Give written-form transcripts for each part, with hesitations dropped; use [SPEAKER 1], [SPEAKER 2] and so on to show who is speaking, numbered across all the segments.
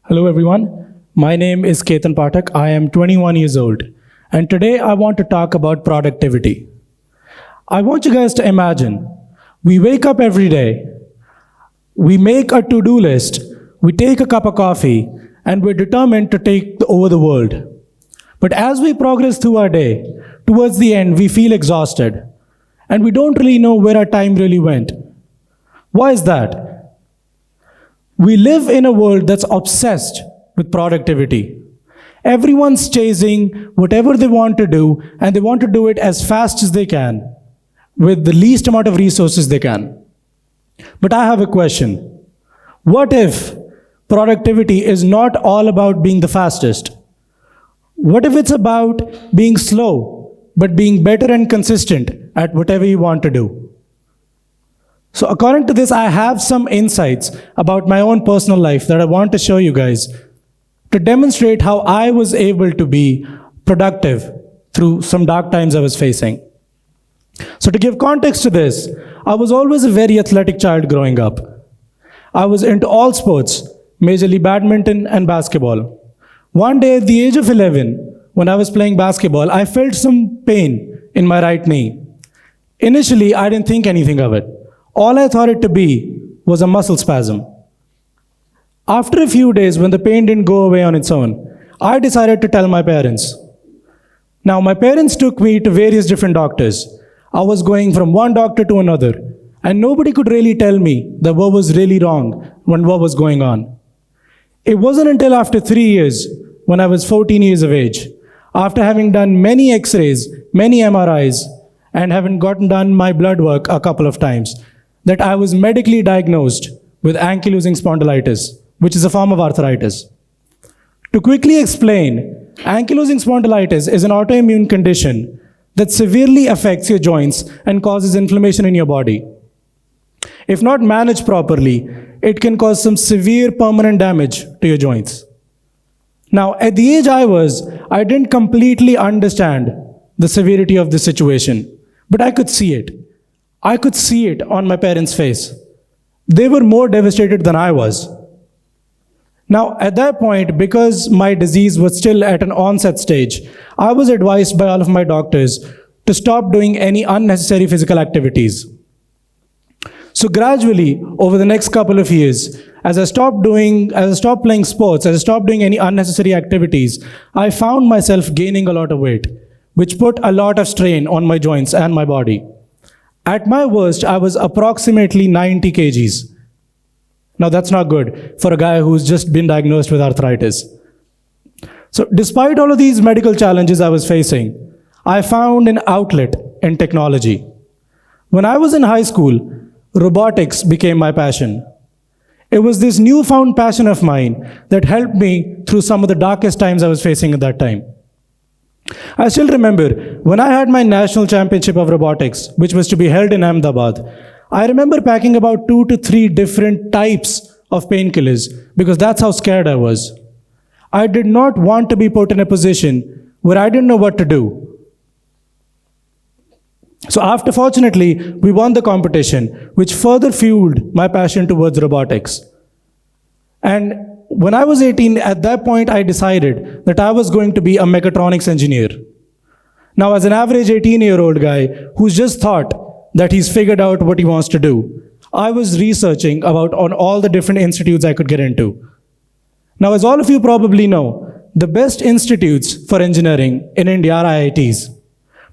[SPEAKER 1] Hello everyone, my name is Ketan Pathak. I am 21 years old and today I want to talk about productivity. I want you guys to imagine, we wake up every day, we make a to-do list, we take a cup of coffee and we're determined to take over the world. But as we progress through our day, towards the end we feel exhausted and we don't really know where our time really went. Why is that? We live in a world that's obsessed with productivity. Everyone's chasing whatever they want to do, and they want to do it as fast as they can, with the least amount of resources they can. But I have a question. What if productivity is not all about being the fastest? What if it's about being slow, but being better and consistent at whatever you want to do? So according to this, I have some insights about my own personal life that I want to show you guys to demonstrate how I was able to be productive through some dark times I was facing. So to give context to this, I was always a very athletic child growing up. I was into all sports, majorly badminton and basketball. One day at the age of 11, when I was playing basketball, I felt some pain in my right knee. Initially, I didn't think anything of it. All I thought it to be was a muscle spasm. After a few days, when the pain didn't go away on its own, I decided to tell my parents. Now, my parents took me to various different doctors. I was going from one doctor to another, and nobody could really tell me that what was really wrong and what was going on. It wasn't until after 3 years, when I was 14 years of age, after having done many X-rays, many MRIs, and having gotten done my blood work a couple of times, that I was medically diagnosed with ankylosing spondylitis, which is a form of arthritis. To quickly explain, ankylosing spondylitis is an autoimmune condition that severely affects your joints and causes inflammation in your body. If not managed properly, it can cause some severe permanent damage to your joints. Now, at the age I didn't completely understand the severity of the situation, but I could see it. I could see it on my parents' face. They were more devastated than I was. Now, at that point, because my disease was still at an onset stage, I was advised by all of my doctors to stop doing any unnecessary physical activities. So gradually, over the next couple of years, as I stopped playing sports, as I stopped doing any unnecessary activities, I found myself gaining a lot of weight, which put a lot of strain on my joints and my body. At my worst, I was approximately 90 kgs. Now that's not good for a guy who's just been diagnosed with arthritis. So despite all of these medical challenges I was facing, I found an outlet in technology. When I was in high school, robotics became my passion. It was this newfound passion of mine that helped me through some of the darkest times I was facing at that time. I still remember when I had my national championship of robotics, which was to be held in Ahmedabad, I remember packing about 2 to 3 different types of painkillers because that's how scared I was. I did not want to be put in a position where I didn't know what to do. So fortunately, we won the competition, which further fueled my passion towards robotics. And when I was 18, at that point, I decided that I was going to be a mechatronics engineer. Now, as an average 18-year-old guy who's just thought that he's figured out what he wants to do, I was researching on all the different institutes I could get into. Now, as all of you probably know, the best institutes for engineering in India are IITs.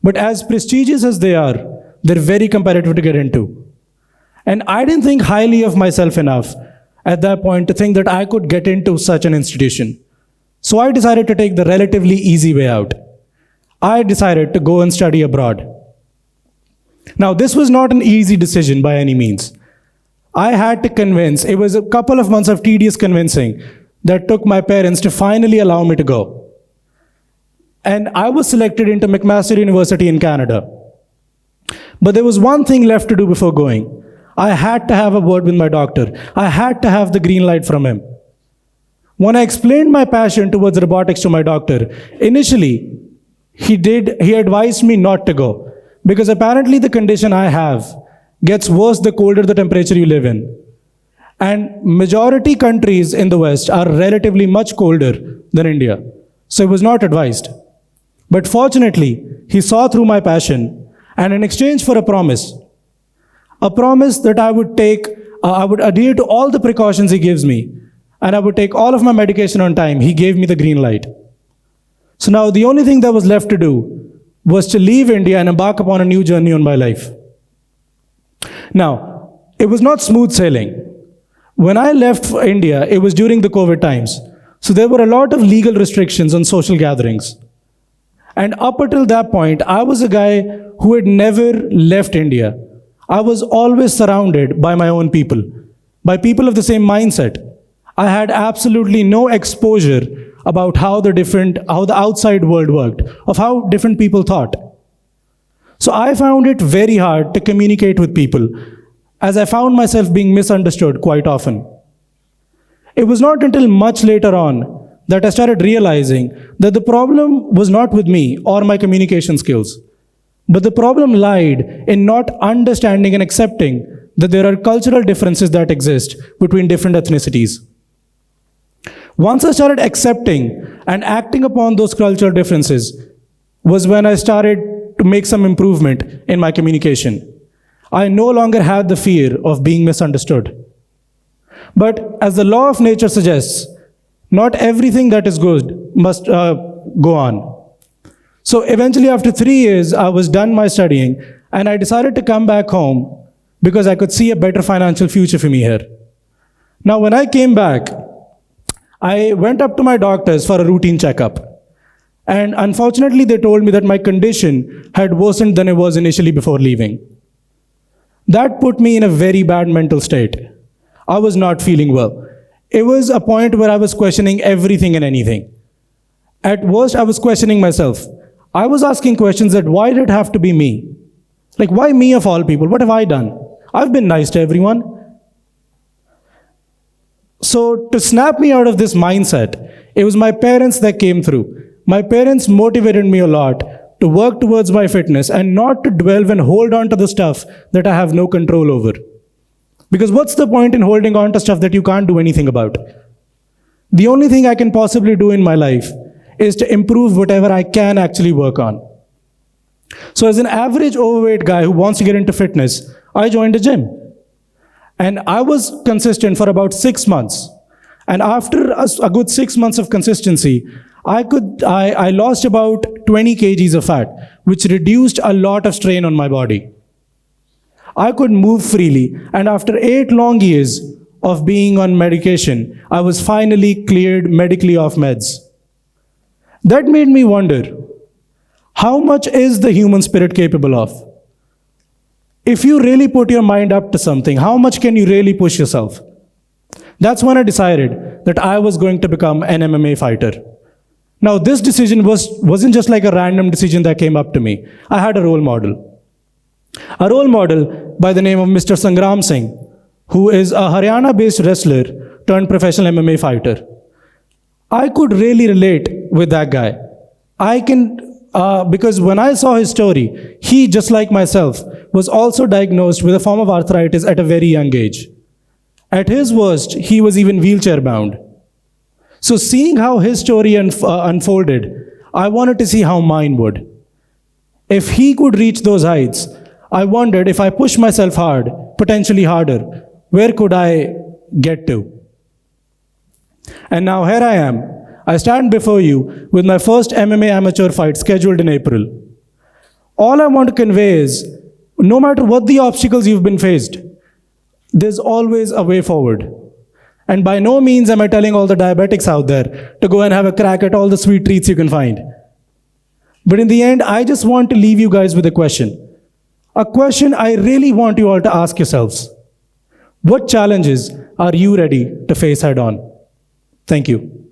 [SPEAKER 1] But as prestigious as they are, they're very competitive to get into. And I didn't think highly of myself enough at that point to think that I could get into such an institution. So I decided to take the relatively easy way out. I decided to go and study abroad. Now, this was not an easy decision by any means. I had to convince, it was a couple of months of tedious convincing that took my parents to finally allow me to go. And I was selected into McMaster University in Canada. But there was one thing left to do before going. I had to have a word with my doctor. I had to have the green light from him. When I explained my passion towards robotics to my doctor, initially, he advised me not to go because apparently the condition I have gets worse the colder the temperature you live in. And majority countries in the West are relatively much colder than India. So it was not advised. But fortunately, he saw through my passion, and in exchange for a promise that I would adhere to all the precautions he gives me, and I would take all of my medication on time, he gave me the green light. So now the only thing that was left to do was to leave India and embark upon a new journey on my life. Now, it was not smooth sailing. When I left for India, it was during the COVID times. So there were a lot of legal restrictions on social gatherings. And up until that point, I was a guy who had never left India. I was always surrounded by my own people, by people of the same mindset. I had absolutely no exposure about how the outside world worked, of how different people thought. So I found it very hard to communicate with people, as I found myself being misunderstood quite often. It was not until much later on that I started realizing that the problem was not with me or my communication skills, but the problem lied in not understanding and accepting that there are cultural differences that exist between different ethnicities. Once I started accepting and acting upon those cultural differences was when I started to make some improvement in my communication. I no longer had the fear of being misunderstood. But as the law of nature suggests, not everything that is good must go on. So eventually, after 3 years, I was done my studying, and I decided to come back home because I could see a better financial future for me here. Now, when I came back, I went up to my doctors for a routine checkup. And unfortunately, they told me that my condition had worsened than it was initially before leaving. That put me in a very bad mental state. I was not feeling well. It was a point where I was questioning everything and anything. At worst, I was questioning myself. I was asking questions that why did it have to be me? Like, why me of all people? What have I done? I've been nice to everyone. So to snap me out of this mindset, it was my parents that came through. My parents motivated me a lot to work towards my fitness and not to dwell and hold on to the stuff that I have no control over. Because what's the point in holding on to stuff that you can't do anything about? The only thing I can possibly do in my life is to improve whatever I can actually work on. So as an average overweight guy who wants to get into fitness, I joined a gym. And I was consistent for about 6 months. And after a good 6 months of consistency, I lost about 20 kgs of fat, which reduced a lot of strain on my body. I could move freely, and after 8 long years of being on medication, I was finally cleared medically off meds. That made me wonder, how much is the human spirit capable of? If you really put your mind up to something, how much can you really push yourself? That's when I decided that I was going to become an MMA fighter. Now, this decision wasn't just like a random decision that came up to me. I had a role model. A role model by the name of Mr. Sangram Singh, who is a Haryana-based wrestler turned professional MMA fighter. I could really relate with that guy. Because when I saw his story, he, just like myself, was also diagnosed with a form of arthritis at a very young age. At his worst, he was even wheelchair-bound. So seeing how his story unfolded, I wanted to see how mine would. If he could reach those heights, I wondered if I pushed myself hard, potentially harder, where could I get to? And now here I am. I stand before you with my first MMA amateur fight scheduled in April. All I want to convey is, no matter what the obstacles you've been faced, there's always a way forward. And by no means am I telling all the diabetics out there to go and have a crack at all the sweet treats you can find. But in the end, I just want to leave you guys with a question. A question I really want you all to ask yourselves. What challenges are you ready to face head on? Thank you.